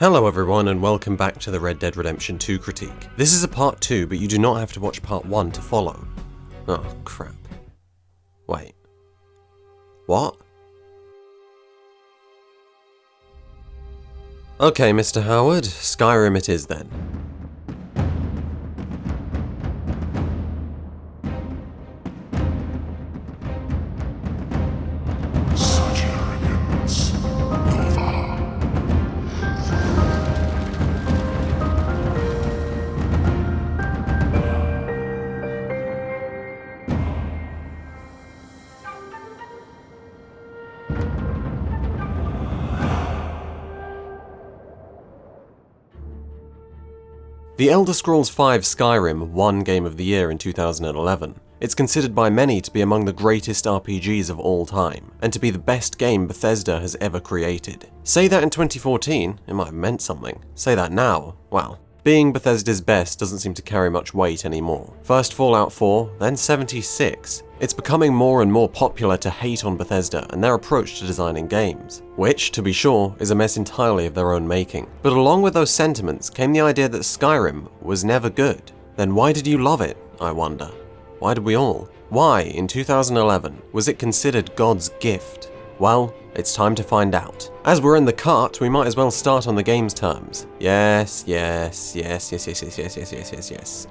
Hello everyone and welcome back to the Red Dead Redemption 2 critique. This is a part 2, but you do not have to watch part 1 to follow. Oh crap. Wait. What? Okay, Mr. Howard, Skyrim it is then. The Elderscrolls V Skyrim won Game of the Year in 2011. It's considered by many to be among the greatest RPGs of all time, and to be the best game Bethesda has ever created. Say that in 2014, it might have meant something. Say that now, well, being Bethesda's best doesn't seem to carry much weight anymore. First Fallout 4, then 76. It's becoming more and more popular to hate on Bethesda and their approach to designing games, which, to be sure, is a mess entirely of their own making. But along with those sentiments came the idea that Skyrim was never good. Then why did you love it, I wonder? Why did we all? Why, in 2011, was it considered God's gift? Well, it's time to find out. As we're in the cart, we might as well start on the game's terms. Yes.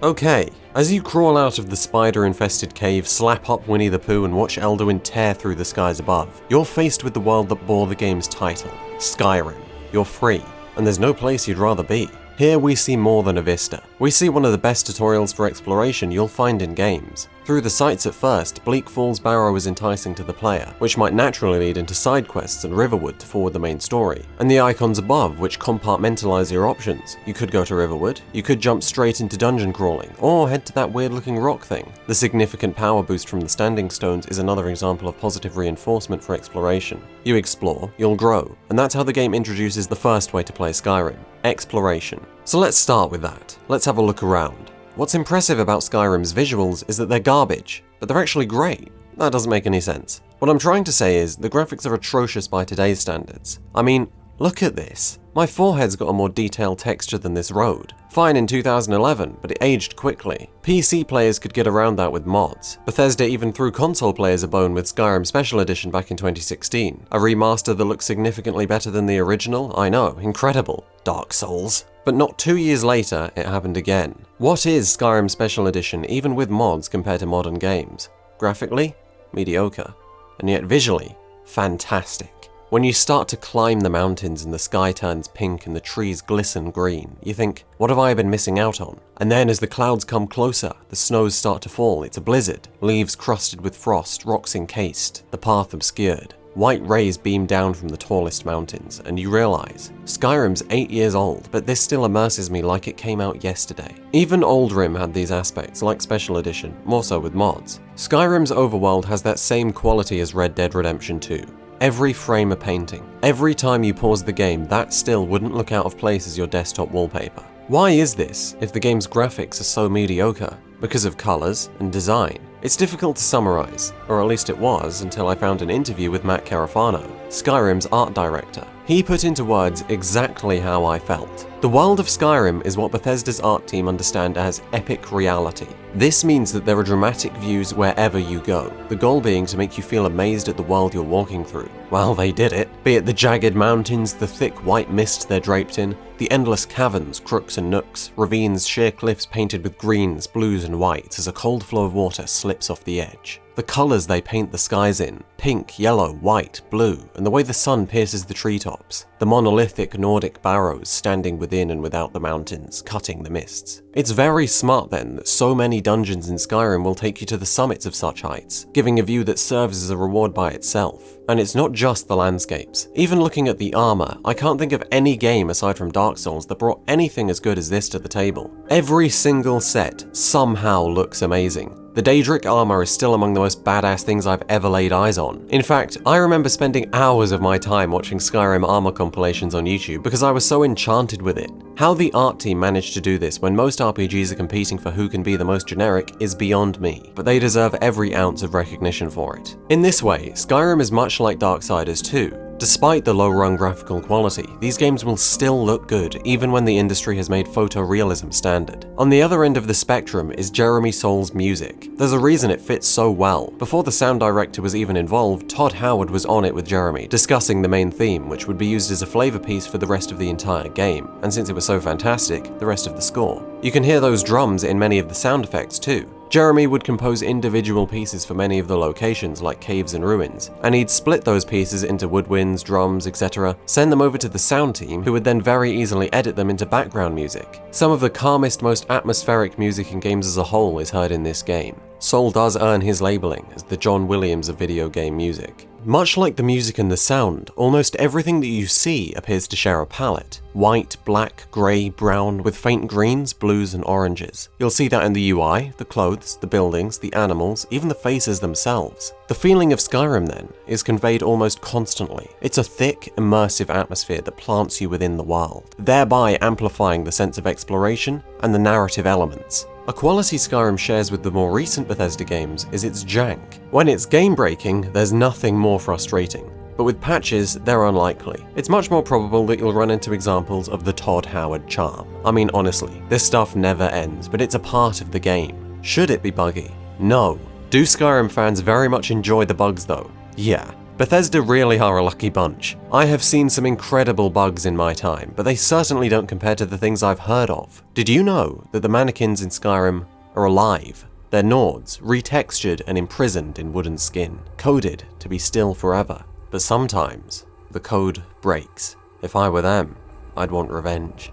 Okay, as you crawl out of the spider-infested cave, slap up Winnie the Pooh and watch Elduin tear through the skies above, you're faced with the world that bore the game's title, Skyrim. You're free, and there's no place you'd rather be. Here we see more than a vista. We see one of the best tutorials for exploration you'll find in games. Through the sights at first, Bleak Falls Barrow is enticing to the player, which might naturally lead into side quests and Riverwood to forward the main story. And the icons above, which compartmentalize your options. You could go to Riverwood, you could jump straight into dungeon crawling, or head to that weird looking rock thing. The significant power boost from the standing stones is another example of positive reinforcement for exploration. You explore, you'll grow, and that's how the game introduces the first way to play Skyrim. Exploration. So let's start with that. Let's have a look around. What's impressive about Skyrim's visuals is that they're garbage, but they're actually great. That doesn't make any sense. What I'm trying to say is, the graphics are atrocious by today's standards. I mean, look at this. My forehead's got a more detailed texture than this road. Fine in 2011, but it aged quickly. PC players could get around that with mods. Bethesda even threw console players a bone with Skyrim Special Edition back in 2016. A remaster that looks significantly better than the original? I know, incredible. Dark Souls. But not 2 years later, it happened again. What is Skyrim Special Edition even with mods compared to modern games? Graphically? Mediocre. And yet visually? Fantastic. When you start to climb the mountains and the sky turns pink and the trees glisten green, you think, what have I been missing out on? And then as the clouds come closer, the snows start to fall, it's a blizzard. Leaves crusted with frost, rocks encased, the path obscured. White rays beam down from the tallest mountains, and you realize, Skyrim's 8 years old, but this still immerses me like it came out yesterday. Even Oldrim had these aspects, like Special Edition, more so with mods. Skyrim's overworld has that same quality as Red Dead Redemption 2. Every frame a painting. Every time you pause the game, that still wouldn't look out of place as your desktop wallpaper. Why is this, if the game's graphics are so mediocre? Because of colors and design. It's difficult to summarize, or at least it was until I found an interview with Matt Carafano, Skyrim's art director. He put into words exactly how I felt. The world of Skyrim is what Bethesda's art team understand as epic reality. This means that there are dramatic views wherever you go, the goal being to make you feel amazed at the world you're walking through. Well, they did it. Be it the jagged mountains, the thick white mist they're draped in, the endless caverns, crooks and nooks, ravines, sheer cliffs painted with greens, blues and whites as a cold flow of water slips off the edge. The colours they paint the skies in, pink, yellow, white, blue, and the way the sun pierces the treetops. The monolithic Nordic barrows standing within and without the mountains, cutting the mists. It's very smart then that so many dungeons in Skyrim will take you to the summits of such heights, giving a view that serves as a reward by itself. And it's not just the landscapes. Even looking at the armor, I can't think of any game aside from Dark Souls that brought anything as good as this to the table. Every single set somehow looks amazing. The Daedric armor is still among the most badass things I've ever laid eyes on. In fact, I remember spending hours of my time watching Skyrim armor compilations on YouTube because I was so enchanted with it. How the art team managed to do this when most RPGs are competing for who can be the most generic is beyond me, but they deserve every ounce of recognition for it. In this way, Skyrim is much like Darksiders 2. Despite the low-rung graphical quality, these games will still look good even when the industry has made photorealism standard. On the other end of the spectrum is Jeremy Soul's music. There's a reason it fits so well. Before the sound director was even involved, Todd Howard was on it with Jeremy, discussing the main theme, which would be used as a flavor piece for the rest of the entire game, and since it was so fantastic, the rest of the score. You can hear those drums in many of the sound effects too. Jeremy would compose individual pieces for many of the locations like caves and ruins, and he'd split those pieces into woodwinds, drums, etc., send them over to the sound team who would then very easily edit them into background music. Some of the calmest, most atmospheric music in games as a whole is heard in this game. Soul does earn his labeling as the John Williams of video game music. Much like the music and the sound, almost everything that you see appears to share a palette. White, black, grey, brown, with faint greens, blues and oranges. You'll see that in the UI, the clothes, the buildings, the animals, even the faces themselves. The feeling of Skyrim, then, is conveyed almost constantly. It's a thick, immersive atmosphere that plants you within the world, thereby amplifying the sense of exploration and the narrative elements. A quality Skyrim shares with the more recent Bethesda games is its jank. When it's game-breaking, there's nothing more frustrating. But with patches, they're unlikely. It's much more probable that you'll run into examples of the Todd Howard charm. I mean, honestly, this stuff never ends, but it's a part of the game. Should it be buggy? No. Do Skyrim fans very much enjoy the bugs though? Yeah. Bethesda really are a lucky bunch. I have seen some incredible bugs in my time, but they certainly don't compare to the things I've heard of. Did you know that the mannequins in Skyrim are alive? They're Nords, retextured and imprisoned in wooden skin, coded to be still forever. But sometimes, the code breaks. If I were them, I'd want revenge.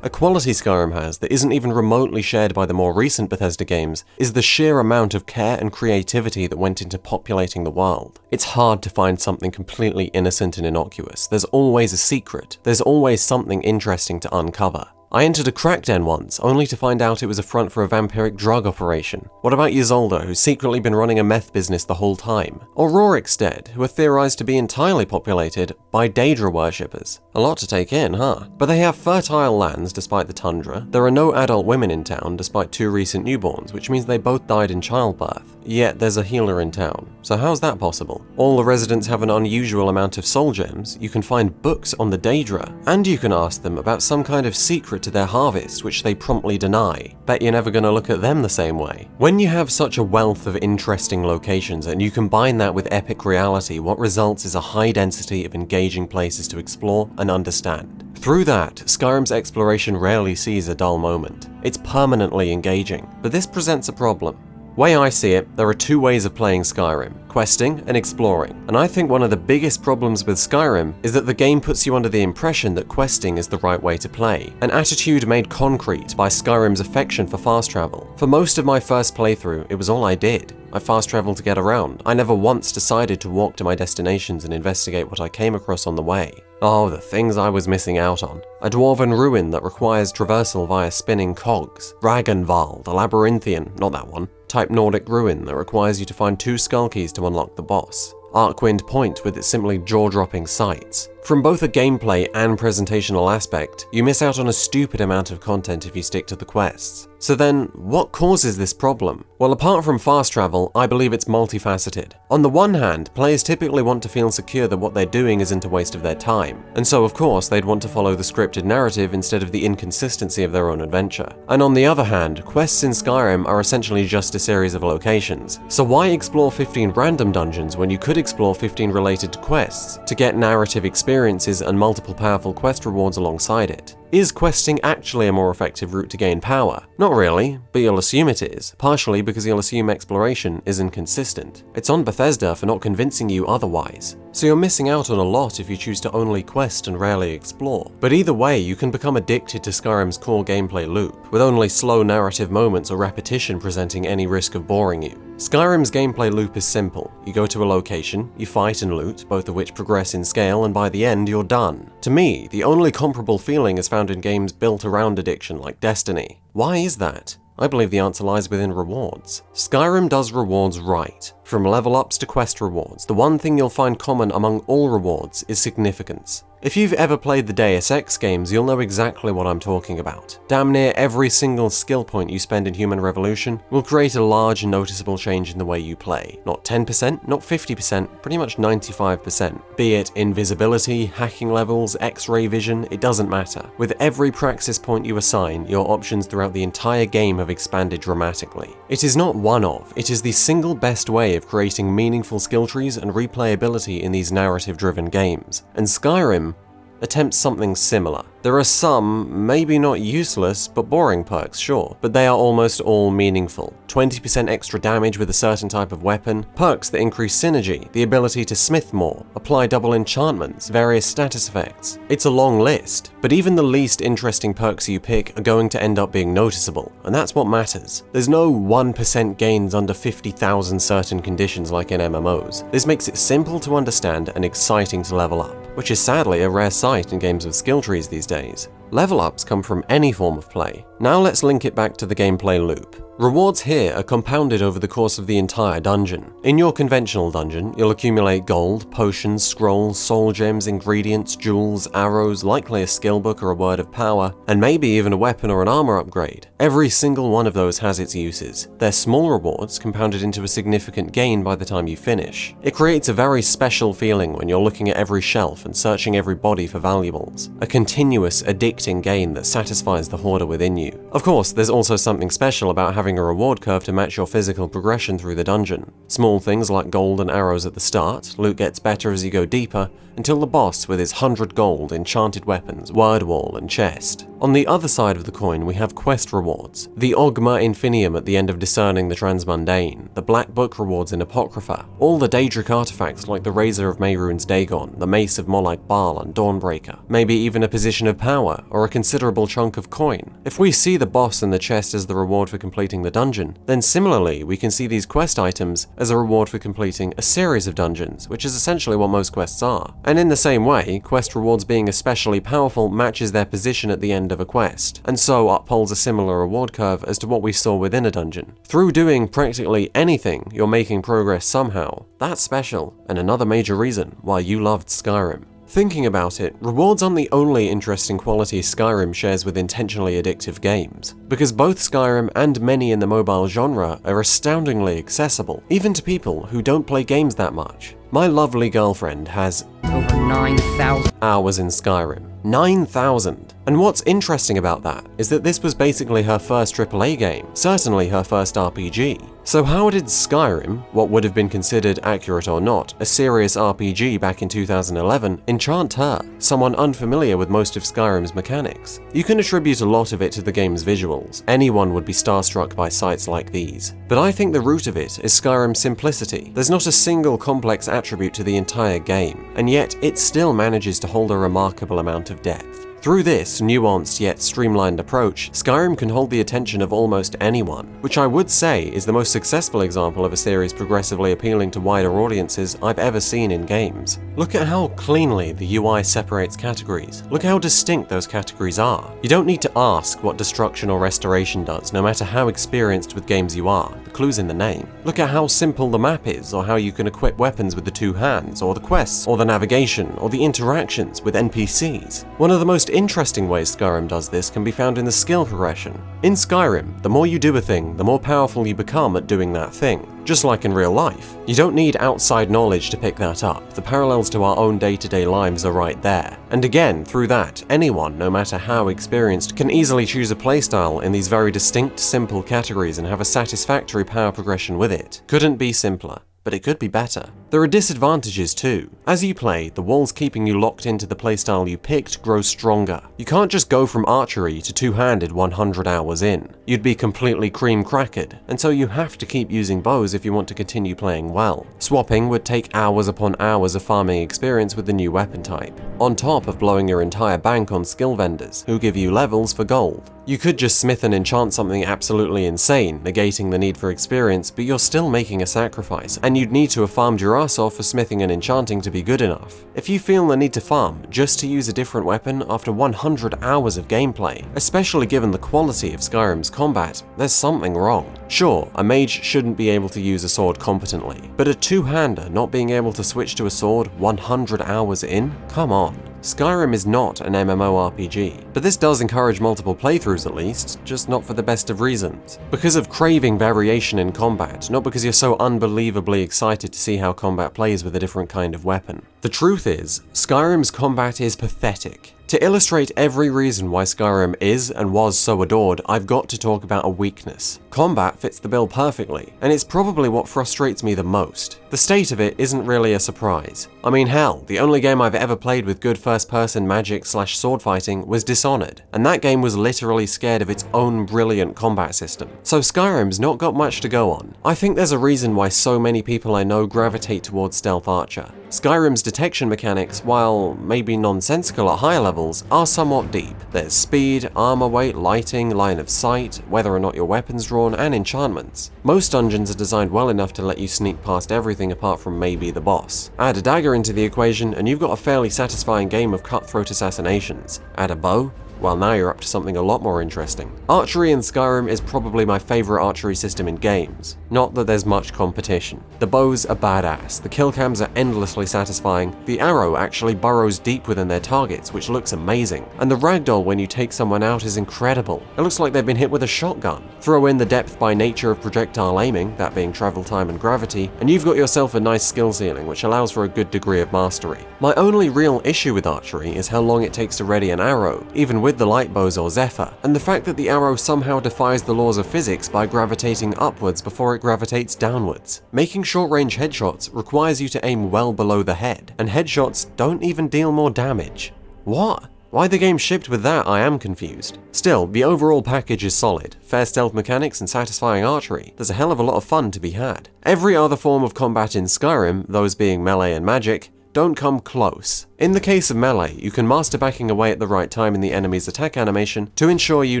A quality Skyrim has that isn't even remotely shared by the more recent Bethesda games is the sheer amount of care and creativity that went into populating the world. It's hard to find something completely innocent and innocuous. There's always a secret. There's always something interesting to uncover. I entered a crack den once, only to find out it was a front for a vampiric drug operation. What about Ysolda, who's secretly been running a meth business the whole time? Or Rorik's Dead, who are theorized to be entirely populated by Daedra worshippers? A lot to take in, huh? But they have fertile lands despite the tundra. There are no adult women in town despite 2 recent newborns, which means they both died in childbirth. Yet there's a healer in town. So how's that possible? All the residents have an unusual amount of soul gems, you can find books on the Daedra, and you can ask them about some kind of secret to their harvest, which they promptly deny. Bet you're never gonna look at them the same way. When you have such a wealth of interesting locations and you combine that with epic reality, what results is a high density of engaging places to explore and understand. Through that, Skyrim's exploration rarely sees a dull moment. It's permanently engaging, but this presents a problem. Way I see it, there are 2 ways of playing Skyrim, questing and exploring, and I think one of the biggest problems with Skyrim is that the game puts you under the impression that questing is the right way to play, an attitude made concrete by Skyrim's affection for fast travel. For most of my first playthrough, it was all I did. I fast traveled to get around. I never once decided to walk to my destinations and investigate what I came across on the way. Oh, the things I was missing out on. A dwarven ruin that requires traversal via spinning cogs. Ragnvald, a labyrinthian, not that one, type Nordic ruin that requires you to find 2 skull keys to unlock the boss. Arkwind Point with its simply jaw-dropping sights. From both a gameplay and presentational aspect, you miss out on a stupid amount of content if you stick to the quests. So then, what causes this problem? Well, apart from fast travel, I believe it's multifaceted. On the one hand, players typically want to feel secure that what they're doing isn't a waste of their time, and so of course they'd want to follow the scripted narrative instead of the inconsistency of their own adventure. And on the other hand, quests in Skyrim are essentially just a series of locations. So why explore 15 random dungeons when you could explore 15 related quests to get narrative experiences and multiple powerful quest rewards alongside it? Is questing actually a more effective route to gain power? Not really, but you'll assume it is, partially because you'll assume exploration is inconsistent. It's on Bethesda for not convincing you otherwise. So you're missing out on a lot if you choose to only quest and rarely explore. But either way, you can become addicted to Skyrim's core gameplay loop, with only slow narrative moments or repetition presenting any risk of boring you. Skyrim's gameplay loop is simple. You go to a location, you fight and loot, both of which progress in scale, and by the end, you're done. To me, the only comparable feeling is found in games built around addiction like Destiny. Why is that? I believe the answer lies within rewards. Skyrim does rewards right. From level ups to quest rewards, the one thing you'll find common among all rewards is significance. If you've ever played the Deus Ex games, you'll know exactly what I'm talking about. Damn near every single skill point you spend in Human Revolution will create a large noticeable change in the way you play. Not 10%, not 50%, pretty much 95%. Be it invisibility, hacking levels, X-ray vision, it doesn't matter. With every praxis point you assign, your options throughout the entire game have expanded dramatically. It is not one of, it is the single best way of creating meaningful skill trees and replayability in these narrative-driven games. And Skyrim attempts something similar. There are some, maybe not useless, but boring perks, sure, but they are almost all meaningful. 20% extra damage with a certain type of weapon, perks that increase synergy, the ability to smith more, apply double enchantments, various status effects. It's a long list, but even the least interesting perks you pick are going to end up being noticeable, and that's what matters. There's no 1% gains under 50,000 certain conditions like in MMOs. This makes it simple to understand and exciting to level up, which is sadly a rare sight in games with skill trees these days. Level ups come from any form of play. Now let's link it back to the gameplay loop. Rewards here are compounded over the course of the entire dungeon. In your conventional dungeon, you'll accumulate gold, potions, scrolls, soul gems, ingredients, jewels, arrows, likely a skill book or a word of power, and maybe even a weapon or an armor upgrade. Every single one of those has its uses. They're small rewards compounded into a significant gain by the time you finish. It creates a very special feeling when you're looking at every shelf and searching every body for valuables. A continuous, addicting gain that satisfies the hoarder within you. Of course, there's also something special about having a reward curve to match your physical progression through the dungeon. Small things like gold and arrows at the start, loot gets better as you go deeper, until the boss with his 100 gold, enchanted weapons, word wall, and chest. On the other side of the coin, we have quest rewards. The Ogma Infinium at the end of Discerning the Transmundane, the Black Book rewards in Apocrypha, all the Daedric artifacts like the Razor of Mehrunes Dagon, the Mace of Molag Bal and Dawnbreaker, maybe even a position of power, or a considerable chunk of coin. If we see the boss and the chest as the reward for completing the dungeon, then similarly we can see these quest items as a reward for completing a series of dungeons, which is essentially what most quests are. And in the same way, quest rewards being especially powerful matches their position at the end of a quest, and so upholds a similar reward curve as to what we saw within a dungeon. Through doing practically anything, you're making progress somehow. That's special, and another major reason why you loved Skyrim. Thinking about it, rewards aren't the only interesting quality Skyrim shares with intentionally addictive games, because both Skyrim and many in the mobile genre are astoundingly accessible, even to people who don't play games that much. My lovely girlfriend has over 9,000 hours in Skyrim. 9,000! And what's interesting about that is that this was basically her first AAA game, certainly her first RPG. So how did Skyrim, what would have been considered, accurate or not, a serious RPG back in 2011, enchant her, someone unfamiliar with most of Skyrim's mechanics? You can attribute a lot of it to the game's visuals. Anyone would be starstruck by sights like these. But I think the root of it is Skyrim Simplicity. There's not a single complex attribute to the entire game, and yet it still manages to hold a remarkable amount of depth. Through this nuanced yet streamlined approach, Skyrim can hold the attention of almost anyone, which I would say is the most successful example of a series progressively appealing to wider audiences I've ever seen in games. Look at how cleanly the UI separates categories. Look how distinct those categories are. You don't need to ask what destruction or restoration does, no matter how experienced with games you are. The clue's in the name. Look at how simple the map is, or how you can equip weapons with the two hands, or the quests, or the navigation, or the interactions with NPCs. One of the most interesting ways Skyrim does this can be found in the skill progression. In Skyrim, the more you do a thing, the more powerful you become at doing that thing. Just like in real life. You don't need outside knowledge to pick that up. The parallels to our own day-to-day lives are right there. And again, through that, anyone, no matter how experienced, can easily choose a playstyle in these very distinct, simple categories and have a satisfactory power progression with it. Couldn't be simpler. But it could be better. There are disadvantages too. As you play, the walls keeping you locked into the playstyle you picked grow stronger. You can't just go from archery to two-handed 100 hours in. You'd be completely cream-crackered, and so you have to keep using bows if you want to continue playing well. Swapping would take hours upon hours of farming experience with the new weapon type, on top of blowing your entire bank on skill vendors, who give you levels for gold. You could just smith and enchant something absolutely insane, negating the need for experience, but you're still making a sacrifice, and you'd need to have farmed your ass off for smithing and enchanting to be good enough. If you feel the need to farm just to use a different weapon after 100 hours of gameplay, especially given the quality of Skyrim's combat, there's something wrong. Sure, a mage shouldn't be able to use a sword competently, but a two-hander not being able to switch to a sword 100 hours in? Come on. Skyrim is not an MMORPG, but this does encourage multiple playthroughs at least, just not for the best of reasons. Because of craving variation in combat, not because you're so unbelievably excited to see how combat plays with a different kind of weapon. The truth is, Skyrim's combat is pathetic. To illustrate every reason why Skyrim is and was so adored, I've got to talk about a weakness. Combat fits the bill perfectly, and it's probably what frustrates me the most. The state of it isn't really a surprise. I mean, hell, the only game I've ever played with good first-person magic/sword fighting was Dishonored, and that game was literally scared of its own brilliant combat system. So Skyrim's not got much to go on. I think there's a reason why so many people I know gravitate towards Stealth Archer. Skyrim's detection mechanics, while maybe nonsensical at higher levels, are somewhat deep. There's speed, armor weight, lighting, line of sight, whether or not your weapon's drawn, and enchantments. Most dungeons are designed well enough to let you sneak past everything apart from maybe the boss. Add a dagger into the equation and you've got a fairly satisfying game of cutthroat assassinations. Add a bow? Well, now you're up to something a lot more interesting. Archery in Skyrim is probably my favorite archery system in games. Not that there's much competition. The bows are badass, the kill cams are endlessly satisfying, the arrow actually burrows deep within their targets, which looks amazing, and the ragdoll when you take someone out is incredible. It looks like they've been hit with a shotgun. Throw in the depth by nature of projectile aiming, that being travel time and gravity, and you've got yourself a nice skill ceiling, which allows for a good degree of mastery. My only real issue with archery is how long it takes to ready an arrow, even with the light bows or Zephyr, and the fact that the arrow somehow defies the laws of physics by gravitating upwards before it gravitates downwards. Making short-range headshots requires you to aim well below the head, and headshots don't even deal more damage. What? Why the game shipped with that, I am confused. Still, the overall package is solid. Fair stealth mechanics and satisfying archery. There's a hell of a lot of fun to be had. Every other form of combat in Skyrim, those being melee and magic, don't come close. In the case of melee, you can master backing away at the right time in the enemy's attack animation to ensure you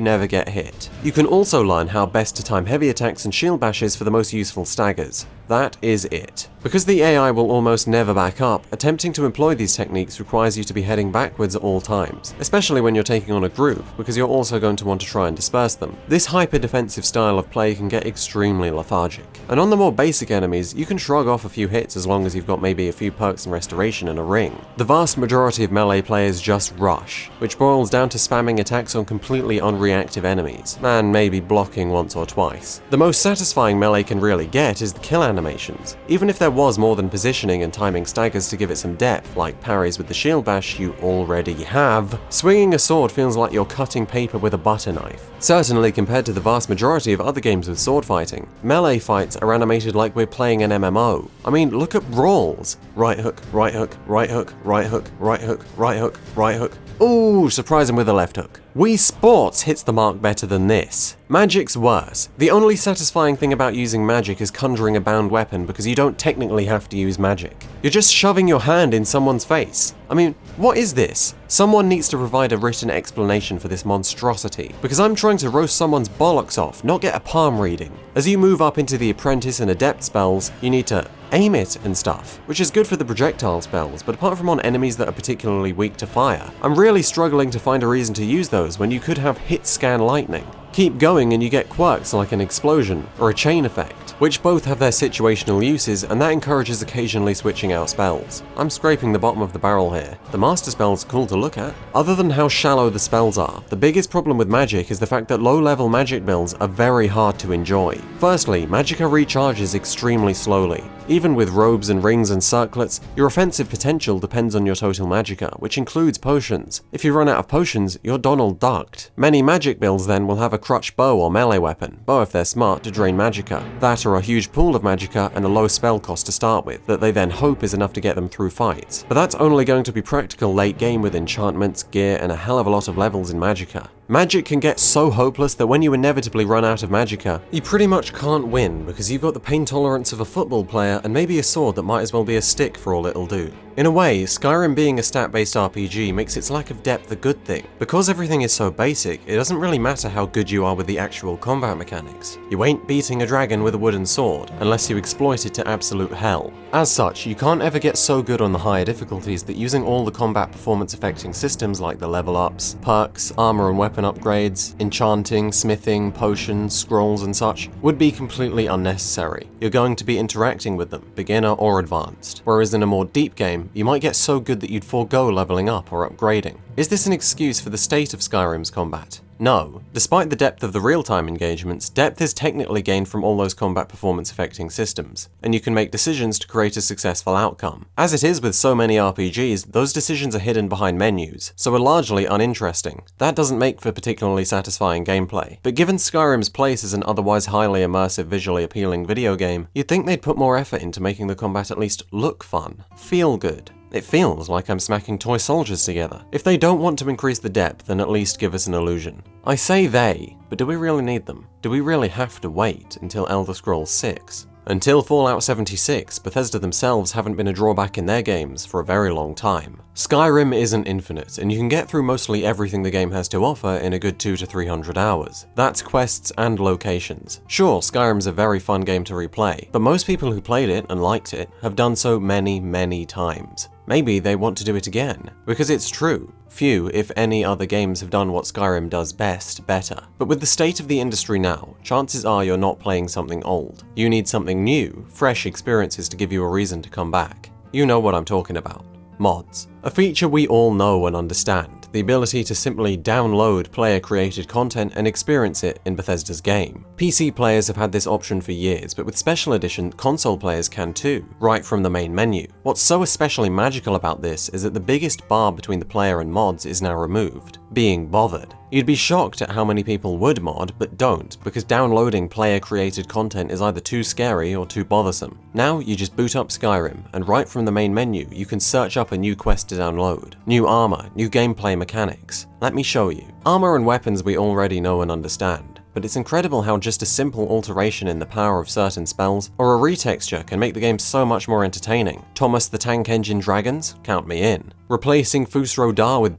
never get hit. You can also learn how best to time heavy attacks and shield bashes for the most useful staggers. That is it. Because the AI will almost never back up, attempting to employ these techniques requires you to be heading backwards at all times, especially when you're taking on a group, because you're also going to want to try and disperse them. This hyper-defensive style of play can get extremely lethargic. And on the more basic enemies, you can shrug off a few hits as long as you've got maybe a few perks and restoration and a ring. The vast majority of melee players just rush, which boils down to spamming attacks on completely unreactive enemies, and maybe blocking once or twice. The most satisfying melee can really get is the kill animations. Even if there was more than positioning and timing staggers to give it some depth, like parries with the shield bash you already have, swinging a sword feels like you're cutting paper with a butter knife. Certainly compared to the vast majority of other games with sword fighting, melee fights are animated like we're playing an MMO. I mean, look at brawls. Right hook, right hook, right hook, right hook, right hook, right hook, right hook. Ooh, surprise him with a left hook. Wii Sports hits the mark better than this. Magic's worse. The only satisfying thing about using magic is conjuring a bound weapon because you don't technically have to use magic. You're just shoving your hand in someone's face. I mean, what is this? Someone needs to provide a written explanation for this monstrosity, because I'm trying to roast someone's bollocks off, not get a palm reading. As you move up into the Apprentice and Adept spells, you need to aim it and stuff, which is good for the projectile spells, but apart from on enemies that are particularly weak to fire, I'm really struggling to find a reason to use those when you could have hit scan lightning. Keep going and you get quirks like an explosion or a chain effect, which both have their situational uses, and that encourages occasionally switching out spells. I'm scraping the bottom of the barrel here. The master spells are cool to look at. Other than how shallow the spells are, the biggest problem with magic is the fact that low-level magic builds are very hard to enjoy. Firstly, magicka recharges extremely slowly. Even with robes and rings and circlets, your offensive potential depends on your total magicka, which includes potions. If you run out of potions, you're Donald Ducked. Many magic builds then will have a crutch bow or melee weapon, bow if they're smart, to drain magicka. That or a huge pool of magicka and a low spell cost to start with, that they then hope is enough to get them through fights. But that's only going to be practical late game with enchantments, gear, and a hell of a lot of levels in magicka. Magic can get so hopeless that when you inevitably run out of magicka, you pretty much can't win because you've got the pain tolerance of a football player and maybe a sword that might as well be a stick for all it'll do. In a way, Skyrim being a stat-based RPG makes its lack of depth a good thing. Because everything is so basic, it doesn't really matter how good you are with the actual combat mechanics. You ain't beating a dragon with a wooden sword, unless you exploit it to absolute hell. As such, you can't ever get so good on the higher difficulties that using all the combat performance affecting systems like the level ups, perks, armor and weapon weapon upgrades, enchanting, smithing, potions, scrolls and such would be completely unnecessary. You're going to be interacting with them, beginner or advanced. Whereas in a more deep game, you might get so good that you'd forego leveling up or upgrading. Is this an excuse for the state of Skyrim's combat? No. Despite the depth of the real-time engagements, depth is technically gained from all those combat performance affecting systems, and you can make decisions to create a successful outcome. As it is with so many RPGs, those decisions are hidden behind menus, so are largely uninteresting. That doesn't make for particularly satisfying gameplay. But given Skyrim's place as an otherwise highly immersive, visually appealing video game, you'd think they'd put more effort into making the combat at least look fun, feel good. It feels like I'm smacking toy soldiers together. If they don't want to increase the depth, then at least give us an illusion. I say they, but do we really need them? Do we really have to wait until Elderscrolls V? Until Fallout 76, Bethesda themselves haven't been a drawback in their games for a very long time. Skyrim isn't infinite, and you can get through mostly everything the game has to offer in a good 200 to 300 hours. That's quests and locations. Sure, Skyrim's a very fun game to replay, but most people who played it and liked it have done so many times. Maybe they want to do it again, because it's true. Few, if any, other games have done what Skyrim does best, better. But with the state of the industry now, chances are you're not playing something old. You need something new, fresh experiences to give you a reason to come back. You know what I'm talking about. Mods. A feature we all know and understand, the ability to simply download player-created content and experience it in Bethesda's game. PC players have had this option for years, but with Special Edition, console players can too, right from the main menu. What's so especially magical about this is that the biggest bar between the player and mods is now removed. Being bothered. You'd be shocked at how many people would mod, but don't, because downloading player-created content is either too scary or too bothersome. Now you just boot up Skyrim, and right from the main menu you can search up a new quest to download. New armor, new gameplay mechanics. Let me show you. Armor and weapons we already know and understand, but it's incredible how just a simple alteration in the power of certain spells or a retexture can make the game so much more entertaining. Thomas the Tank Engine Dragons? Count me in. Replacing Fusro Dar with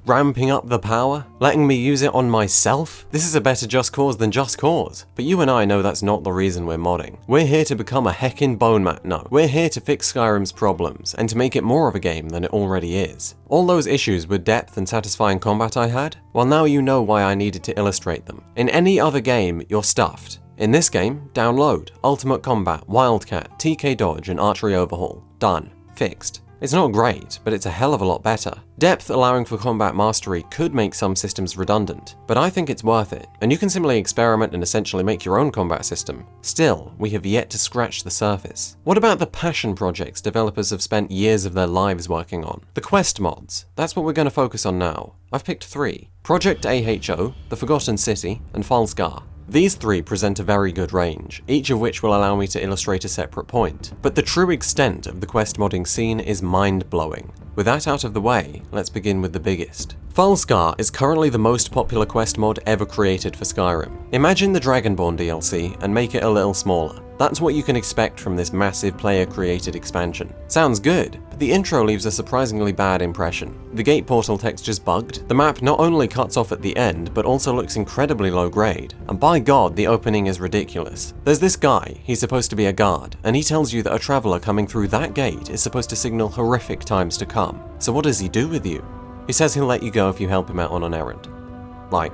ramping up the power? Letting me use it on myself? This is a better Just Cause than Just Cause. But you and I know that's not the reason we're modding. We're here to become a heckin' bone mat. No, we're here to fix Skyrim's problems, and to make it more of a game than it already is. All those issues with depth and satisfying combat I had? Well, now you know why I needed to illustrate them. In any other game, you're stuffed. In this game, download, ultimate combat, wildcat, TK dodge, and archery overhaul. Done. Fixed. It's not great, but it's a hell of a lot better. Depth allowing for combat mastery could make some systems redundant, but I think it's worth it, and you can simply experiment and essentially make your own combat system. Still, we have yet to scratch the surface. What about the passion projects developers have spent years of their lives working on? The quest mods. That's what we're going to focus on now. I've picked 3. Project AHO, The Forgotten City, and Falskar. These 3 present a very good range, each of which will allow me to illustrate a separate point. But the true extent of the quest modding scene is mind-blowing. With that out of the way, let's begin with the biggest. Falskar is currently the most popular quest mod ever created for Skyrim. Imagine the Dragonborn DLC and make it a little smaller. That's what you can expect from this massive player-created expansion. Sounds good, but the intro leaves a surprisingly bad impression. The gate portal texture's bugged, the map not only cuts off at the end, but also looks incredibly low grade. And by God, the opening is ridiculous. There's this guy, he's supposed to be a guard, and he tells you that a traveler coming through that gate is supposed to signal horrific times to come. So what does he do with you? He says he'll let you go if you help him out on an errand. Like,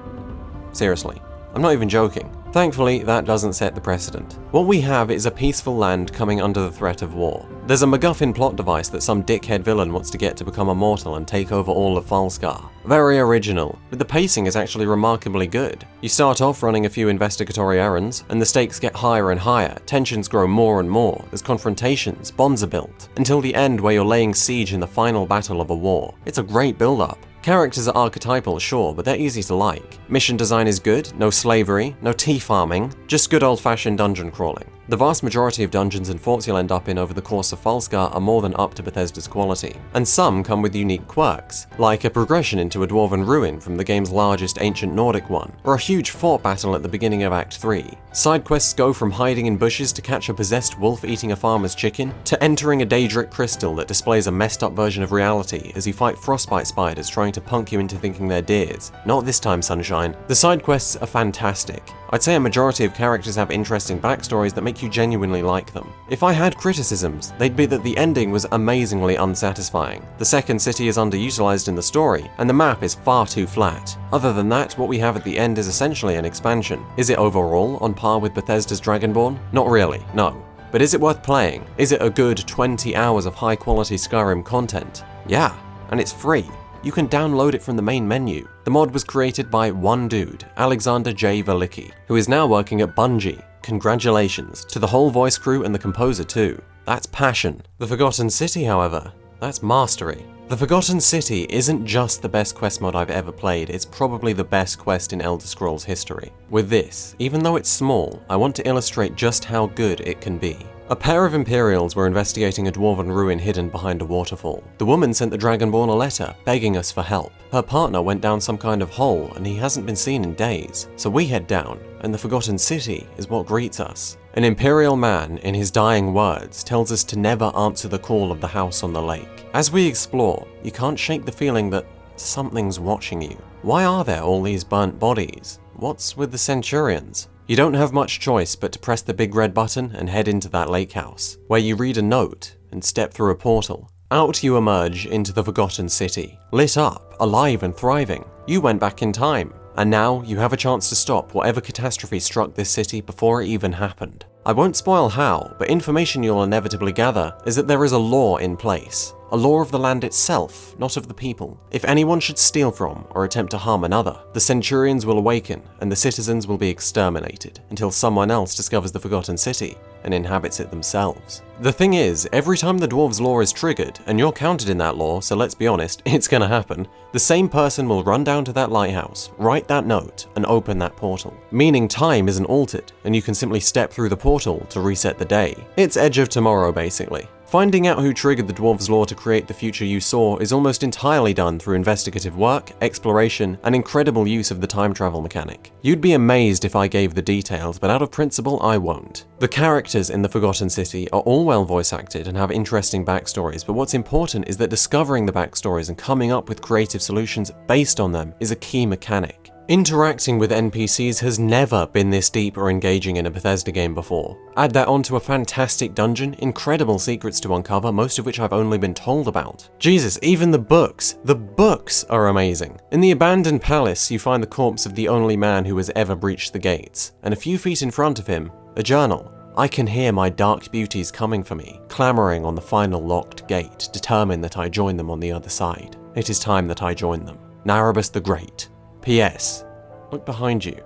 seriously. I'm not even joking. Thankfully, that doesn't set the precedent. What we have is a peaceful land coming under the threat of war. There's a MacGuffin plot device that some dickhead villain wants to get to become immortal and take over all of Falskar. Very original, but the pacing is actually remarkably good. You start off running a few investigatory errands, and the stakes get higher and higher, tensions grow more and more, as confrontations, bonds are built, until the end where you're laying siege in the final battle of a war. It's a great build-up. Characters are archetypal, sure, but they're easy to like. Mission design is good, no slavery, no tea farming, just good old-fashioned dungeon crawling. The vast majority of dungeons and forts you'll end up in over the course of Falskar are more than up to Bethesda's quality, and some come with unique quirks, like a progression into a dwarven ruin from the game's largest ancient Nordic one, or a huge fort battle at the beginning of Act 3. Side quests go from hiding in bushes to catch a possessed wolf eating a farmer's chicken, to entering a Daedric crystal that displays a messed up version of reality as you fight frostbite spiders trying to to punk you into thinking they're deers. Not this time, sunshine. The side quests are fantastic. I'd say a majority of characters have interesting backstories that make you genuinely like them. If I had criticisms, they'd be that the ending was amazingly unsatisfying. The second city is underutilized in the story, and the map is far too flat. Other than that, what we have at the end is essentially an expansion. Is it overall on par with Bethesda's Dragonborn? Not really, no. But is it worth playing? Is it a good 20 hours of high-quality Skyrim content? Yeah, and it's free. You can download it from the main menu. The mod was created by one dude, Alexander J. Velicki, who is now working at Bungie. Congratulations to the whole voice crew and the composer too. That's passion. The Forgotten City, however, that's mastery. The Forgotten City isn't just the best quest mod I've ever played, it's probably the best quest in Elderscrolls history. With this, even though it's small, I want to illustrate just how good it can be. A pair of Imperials were investigating a dwarven ruin hidden behind a waterfall. The woman sent the Dragonborn a letter, begging us for help. Her partner went down some kind of hole, and he hasn't been seen in days. So we head down, and the Forgotten City is what greets us. An Imperial man, in his dying words, tells us to never answer the call of the house on the lake. As we explore, you can't shake the feeling that something's watching you. Why are there all these burnt bodies? What's with the Centurions? You don't have much choice but to press the big red button and head into that lake house, where you read a note and step through a portal. Out you emerge into the Forgotten City, lit up, alive and thriving. You went back in time, and now you have a chance to stop whatever catastrophe struck this city before it even happened. I won't spoil how, but information you'll inevitably gather is that there is a law in place. A law of the land itself, not of the people. If anyone should steal from or attempt to harm another, the Centurions will awaken and the citizens will be exterminated until someone else discovers the Forgotten City and inhabits it themselves. The thing is, every time the dwarves' law is triggered, and you're counted in that law, so let's be honest, it's gonna happen, the same person will run down to that lighthouse, write that note, and open that portal. Meaning time isn't altered, and you can simply step through the portal to reset the day. It's Edge of Tomorrow, basically. Finding out who triggered the dwarves' law to create the future you saw is almost entirely done through investigative work, exploration, and incredible use of the time travel mechanic. You'd be amazed if I gave the details, but out of principle I won't. The characters in the Forgotten City are all well voice acted and have interesting backstories, but what's important is that discovering the backstories and coming up with creative solutions based on them is a key mechanic. Interacting with NPCs has never been this deep or engaging in a Bethesda game before. Add that onto a fantastic dungeon, incredible secrets to uncover, most of which I've only been told about. Jesus, even the books are amazing. In the abandoned palace, you find the corpse of the only man who has ever breached the gates, and a few feet in front of him, a journal. I can hear my dark beauties coming for me, clamoring on the final locked gate, determined that I join them on the other side. It is time that I join them. Narabus the Great. P.S. Look behind you.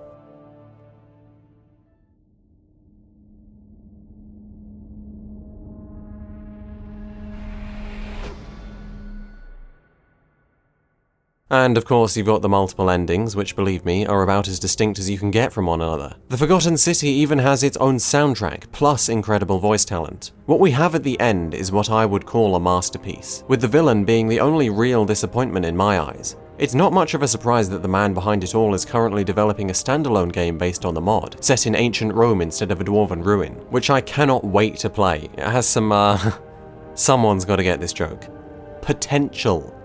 And of course you've got the multiple endings, which believe me, are about as distinct as you can get from one another. The Forgotten City even has its own soundtrack, plus incredible voice talent. What we have at the end is what I would call a masterpiece, with the villain being the only real disappointment in my eyes. It's not much of a surprise that the man behind it all is currently developing a standalone game based on the mod, set in ancient Rome instead of a dwarven ruin, which I cannot wait to play. It has some, someone's gotta get this joke. Potential!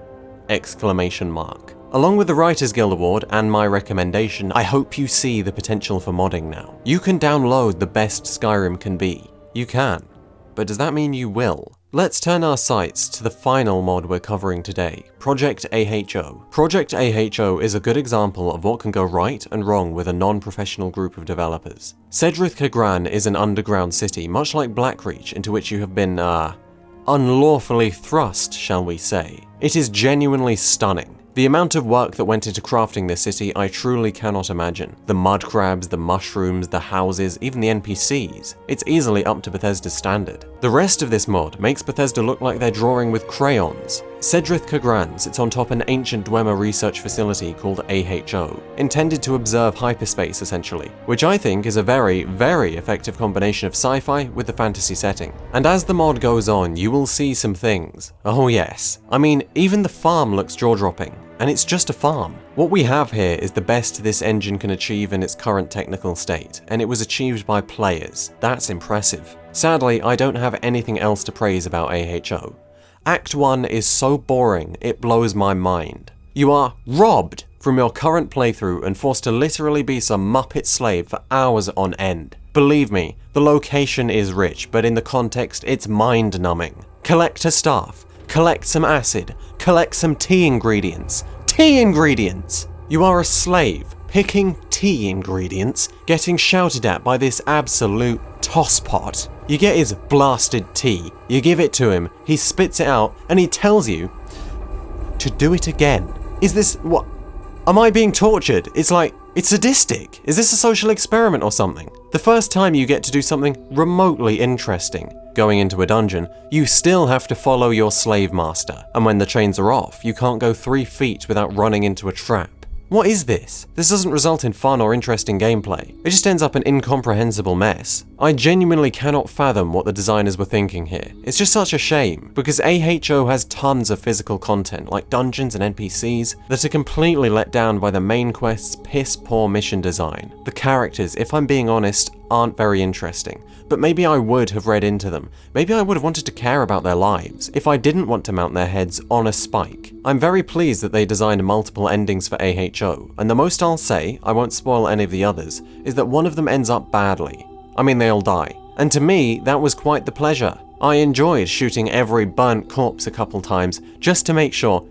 Exclamation mark. Along with the Writers Guild Award and my recommendation, I hope you see the potential for modding now. You can download the best Skyrim can be. You can. But does that mean you will? Let's turn our sights to the final mod we're covering today, Project AHO. Project AHO is a good example of what can go right and wrong with a non-professional group of developers. Cedrith Cagran is an underground city, much like Blackreach, into which you have been, unlawfully thrust, shall we say. It is genuinely stunning. The amount of work that went into crafting this city I truly cannot imagine. The mud crabs, the mushrooms, the houses, even the NPCs. It's easily up to Bethesda's standard. The rest of this mod makes Bethesda look like they're drawing with crayons. Cedrith Cagran sits on top an ancient Dwemer research facility called AHO, intended to observe hyperspace essentially, which I think is a very, very effective combination of sci-fi with the fantasy setting. And as the mod goes on, you will see some things. Oh yes. I mean, even the farm looks jaw-dropping. And it's just a farm. What we have here is the best this engine can achieve in its current technical state, and it was achieved by players. That's impressive. Sadly, I don't have anything else to praise about AHO. Act 1 is so boring, it blows my mind. You are robbed from your current playthrough and forced to literally be some Muppet slave for hours on end. Believe me, the location is rich, but in the context, it's mind-numbing. Collect a staff, collect some acid, collect some tea ingredients. Tea ingredients! You are a slave, picking tea ingredients, getting shouted at by this absolute tosspot. You get his blasted tea, you give it to him, he spits it out, and he tells you to do it again. Is this what? Am I being tortured? It's like, it's sadistic. Is this a social experiment or something? The first time you get to do something remotely interesting, going into a dungeon, you still have to follow your slave master. And when the chains are off, you can't go 3 feet without running into a trap. What is this? This doesn't result in fun or interesting gameplay. It just ends up an incomprehensible mess. I genuinely cannot fathom what the designers were thinking here. It's just such a shame, because AHO has tons of physical content, like dungeons and NPCs, that are completely let down by the main quest's piss-poor mission design. The characters, if I'm being honest, aren't very interesting, but maybe I would have read into them. Maybe I would have wanted to care about their lives if I didn't want to mount their heads on a spike. I'm very pleased that they designed multiple endings for AHO, and the most I'll say, I won't spoil any of the others, is that one of them ends up badly. I mean, they all die. And to me, that was quite the pleasure. I enjoyed shooting every burnt corpse a couple times, just to make sure,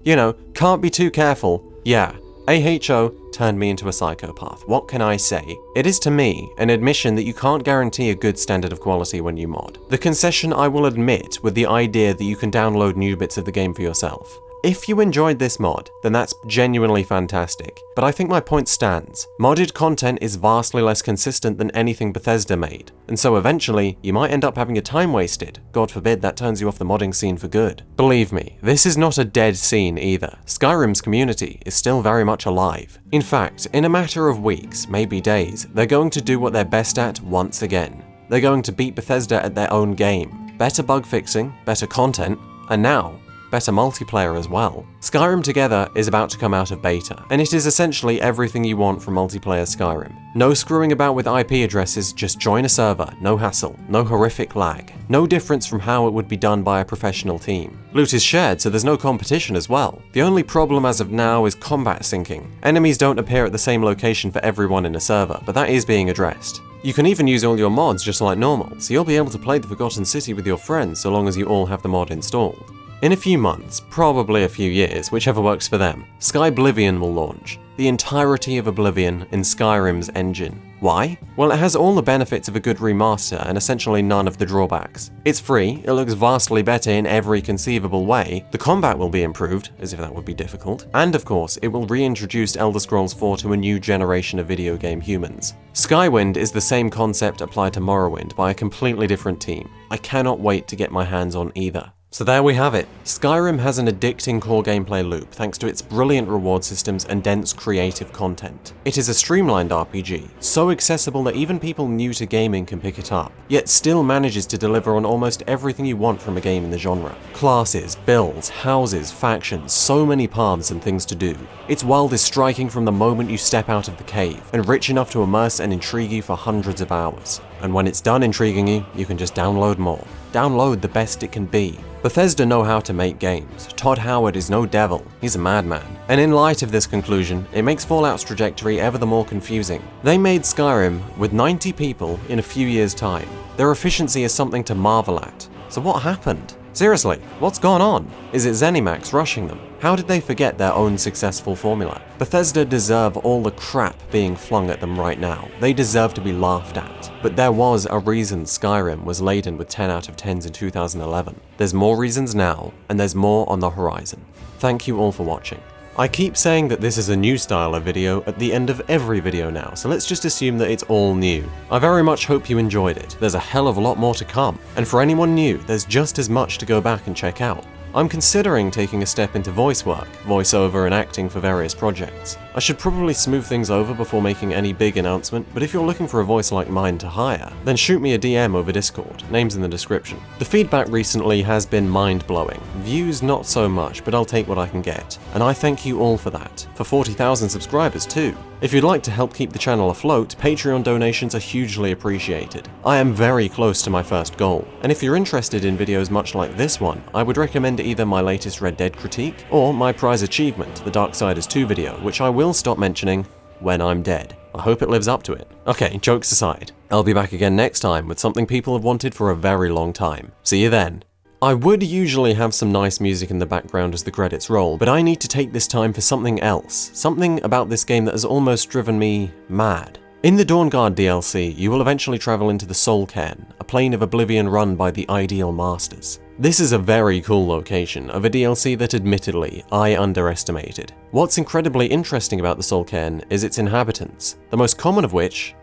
can't be too careful. Yeah, AHO turned me into a psychopath. What can I say? It is to me an admission that you can't guarantee a good standard of quality when you mod. The concession I will admit with the idea that you can download new bits of the game for yourself. If you enjoyed this mod, then that's genuinely fantastic, but I think my point stands. Modded content is vastly less consistent than anything Bethesda made, and so eventually, you might end up having your time wasted. God forbid that turns you off the modding scene for good. Believe me, this is not a dead scene either. Skyrim's community is still very much alive. In fact, in a matter of weeks, maybe days, they're going to do what they're best at once again. They're going to beat Bethesda at their own game. Better bug fixing, better content, and now, better multiplayer as well. Skyrim Together is about to come out of beta, and it is essentially everything you want from multiplayer Skyrim. No screwing about with IP addresses, just join a server, no hassle, no horrific lag. No difference from how it would be done by a professional team. Loot is shared, so there's no competition as well. The only problem as of now is combat syncing. Enemies don't appear at the same location for everyone in a server, but that is being addressed. You can even use all your mods just like normal, so you'll be able to play the Forgotten City with your friends so long as you all have the mod installed. In a few months, probably a few years, whichever works for them, Skyblivion will launch. The entirety of Oblivion in Skyrim's engine. Why? Well, it has all the benefits of a good remaster and essentially none of the drawbacks. It's free, it looks vastly better in every conceivable way, the combat will be improved, as if that would be difficult, and of course, it will reintroduce Elderscrolls V to a new generation of video game humans. Skywind is the same concept applied to Morrowind by a completely different team. I cannot wait to get my hands on either. So there we have it. Skyrim has an addicting core gameplay loop thanks to its brilliant reward systems and dense creative content. It is a streamlined RPG, so accessible that even people new to gaming can pick it up, yet still manages to deliver on almost everything you want from a game in the genre. Classes, builds, houses, factions, so many paths and things to do. Its world is striking from the moment you step out of the cave, and rich enough to immerse and intrigue you for hundreds of hours. And when it's done intriguing you, you can just download more. Download the best it can be. Bethesda know how to make games. Todd Howard is no devil, he's a madman. And in light of this conclusion, it makes Fallout's trajectory ever the more confusing. They made Skyrim with 90 people in a few years' time. Their efficiency is something to marvel at. So what happened? Seriously, what's gone on? Is it ZeniMax rushing them? How did they forget their own successful formula? Bethesda deserve all the crap being flung at them right now. They deserve to be laughed at. But there was a reason Skyrim was laden with 10 out of 10s in 2011. There's more reasons now, and there's more on the horizon. Thank you all for watching. I keep saying that this is a new style of video at the end of every video now, so let's just assume that it's all new. I very much hope you enjoyed it. There's a hell of a lot more to come, and for anyone new, there's just as much to go back and check out. I'm considering taking a step into voice work, voiceover and acting for various projects. I should probably smooth things over before making any big announcement, but if you're looking for a voice like mine to hire, then shoot me a DM over Discord, name's in the description. The feedback recently has been mind-blowing. Views not so much, but I'll take what I can get. And I thank you all for that. For 40,000 subscribers too. If you'd like to help keep the channel afloat, Patreon donations are hugely appreciated. I am very close to my first goal, and if you're interested in videos much like this one, I would recommend either my latest Red Dead critique, or my prize achievement, the Darksiders 2 video, which I will stop mentioning when I'm dead. I hope it lives up to it. Okay, jokes aside, I'll be back again next time with something people have wanted for a very long time. See you then. I would usually have some nice music in the background as the credits roll, but I need to take this time for something else. Something about this game that has almost driven me mad. In the Dawnguard DLC, you will eventually travel into the Soul Cairn, a plane of oblivion run by the Ideal Masters. This is a very cool location of a DLC that admittedly I underestimated. What's incredibly interesting about the Soul Cairn is its inhabitants, the most common of which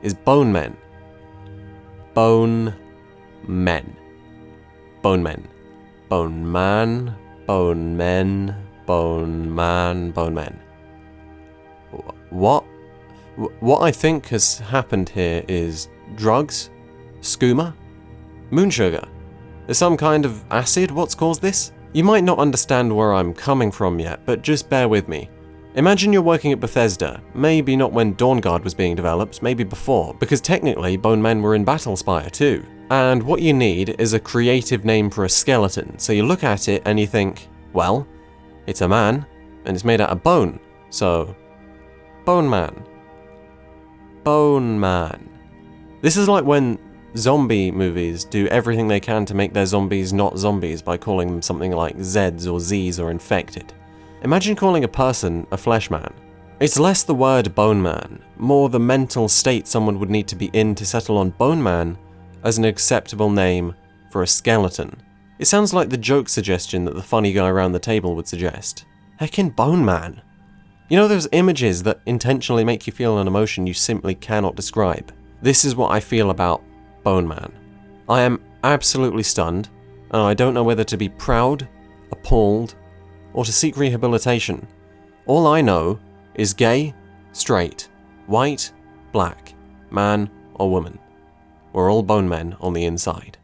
is bone men. Bone men. Bone men. Bone man. Bone men. Bone man. Bone men. What? What I think has happened here is drugs, skooma, moon sugar. There's some kind of acid. What's caused this? You might not understand where I'm coming from yet, but just bear with me. Imagine you're working at Bethesda, maybe not when Dawnguard was being developed, maybe before, because technically Bone Men were in Battlespire too. And what you need is a creative name for a skeleton, so you look at it and you think, well, it's a man, and it's made out of bone, so Bone Man. Bone Man. This is like when zombie movies do everything they can to make their zombies not zombies by calling them something like Zeds or Zs or infected. Imagine calling a person a flesh man. It's less the word bone man, more the mental state someone would need to be in to settle on bone man as an acceptable name for a skeleton. It sounds like the joke suggestion that the funny guy around the table would suggest. Heckin' bone man. You know those images that intentionally make you feel an emotion you simply cannot describe? This is what I feel about Bone Man. I am absolutely stunned, and I don't know whether to be proud, appalled, or to seek rehabilitation. All I know is gay, straight, white, black, man or woman. We're all bone men on the inside.